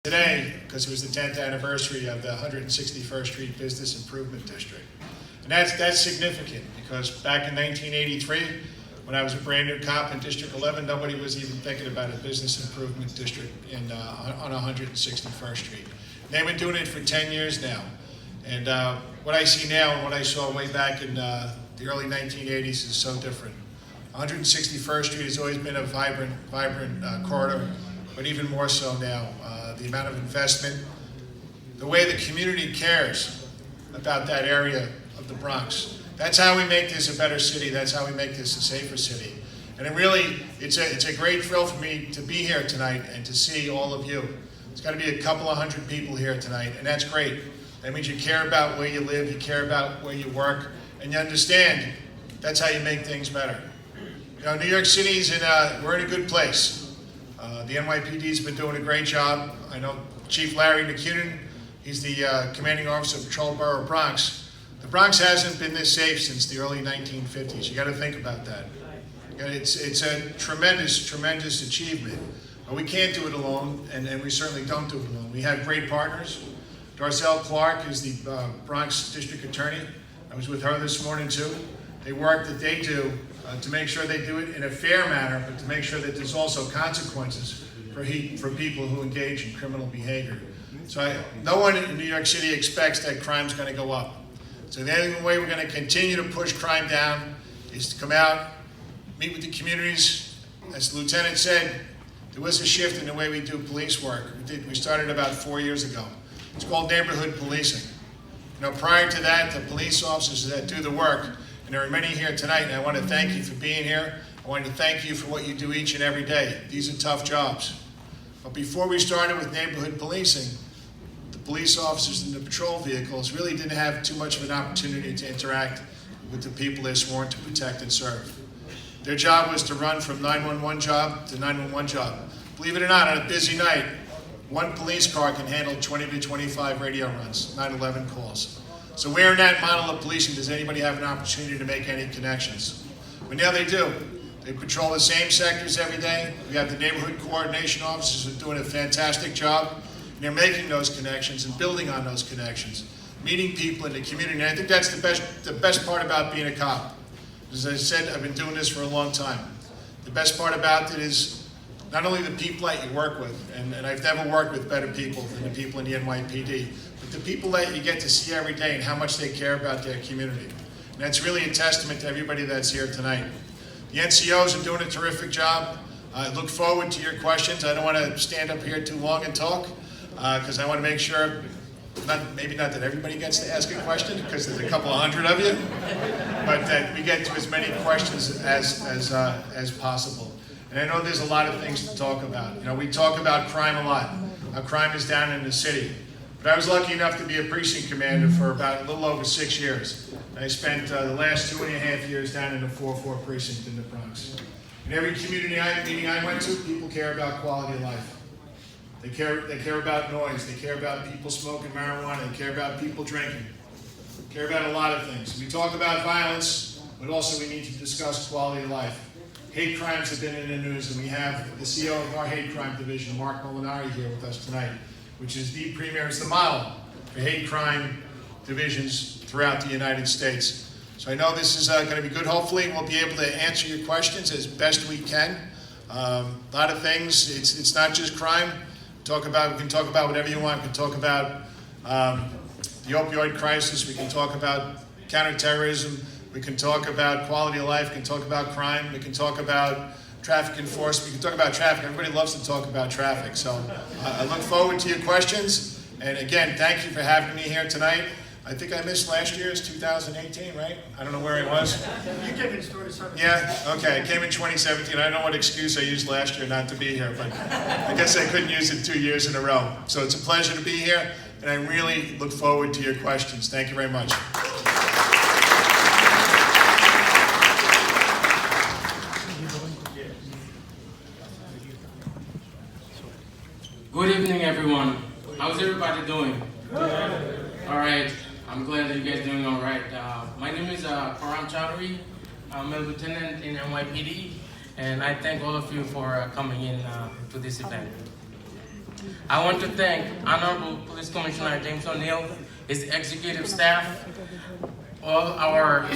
Today, because it was the 10th anniversary of the 161st Street Business Improvement District. And that's significant because back in 1983, when I was a brand new cop in District 11, nobody was even thinking about a business improvement district on 161st Street. And they've been doing it for 10 years now. And what I see now and what I saw way back in the early 1980s is so different. 161st Street has always been a vibrant corridor, but even more so now. The amount of investment, the way the community cares about that area of the Bronx. That's how we make this a better city. That's how we make this a safer city. And it's a great thrill for me to be here tonight and to see all of you. It's got to be a couple of hundred people here tonight, and that's great. That means you care about where you live, you care about where you work, and you understand that's how you make things better. You know, New York City's we're in a good place. The NYPD's been doing a great job. I know Chief Larry McCunin, he's the commanding officer of Patrol Borough Bronx. The Bronx hasn't been this safe since the early 1950s. You got to think about that. It's a tremendous achievement. But we can't do it alone, and we certainly don't do it alone. We have great partners. Darcel Clark is the Bronx District Attorney. I was with her this morning too. They work that they do to make sure they do it in a fair manner, but to make sure that there's also consequences for people who engage in criminal behavior. So no one in New York City expects that crime's going to go up. So the only way we're going to continue to push crime down is to come out, meet with the communities. As the lieutenant said, there was a shift in the way we do police work. We started about 4 years ago. It's called neighborhood policing. You know, prior to that, the police officers that do the work, and there are many here tonight, and I want to thank you for being here. I want to thank you for what you do each and every day. These are tough jobs. But before we started with neighborhood policing, the police officers in the patrol vehicles really didn't have too much of an opportunity to interact with the people they're sworn to protect and serve. Their job was to run from 911 job to 911 job. Believe it or not, on a busy night, one police car can handle 20 to 25 radio runs, 911 calls. So where in that model of policing does anybody have an opportunity to make any connections? But now they do. They patrol the same sectors every day. We have the neighborhood coordination officers who are doing a fantastic job. And they're making those connections and building on those connections, meeting people in the community. And I think that's the best part about being a cop. As I said, I've been doing this for a long time. The best part about it is not only the people that you work with, and I've never worked with better people than the people in the NYPD, but the people that you get to see every day and how much they care about their community. And that's really a testament to everybody that's here tonight. The NCOs are doing a terrific job. I look forward to your questions. I don't want to stand up here too long and talk because I want to make sure, maybe not that everybody gets to ask a question because there's a couple of hundred of you, but that we get to as many questions as possible. And I know there's a lot of things to talk about. You know, we talk about crime a lot. How crime is down in the city. But I was lucky enough to be a precinct commander for about a little over 6 years. I spent the last 2.5 years down in the 4-4 precinct in the Bronx. In every community meeting I went to, people care about quality of life. They care about noise. They care about people smoking marijuana. They care about people drinking. They care about a lot of things. We talk about violence, but also we need to discuss quality of life. Hate crimes have been in the news, and we have the CEO of our hate crime division, Mark Molinari, here with us tonight, which is the premier, it's the model for hate crime divisions throughout the United States. So I know this is going to be good. Hopefully we'll be able to answer your questions as best we can. A lot of things, it's not just crime. We can talk about whatever you want. We can talk about the opioid crisis. We can talk about counterterrorism. We can talk about quality of life. We can talk about crime. We can talk about traffic enforcement. We can talk about traffic. Everybody loves to talk about traffic. So I look forward to your questions. And again, thank you for having me here tonight. I think I missed last year's 2018, right? I don't know where it was. You came in 2017. Yeah, okay. I came in 2017. I don't know what excuse I used last year not to be here, but I guess I couldn't use it 2 years in a row. So it's a pleasure to be here, and I really look forward to your questions. Thank you very much. Good evening, everyone. How's everybody doing? All right. I'm glad that you guys are doing all right. My name is Param Chowdhury. I'm a lieutenant in NYPD, and I thank all of you for coming in to this event. I want to thank Honorable Police Commissioner James O'Neill, his executive staff, all our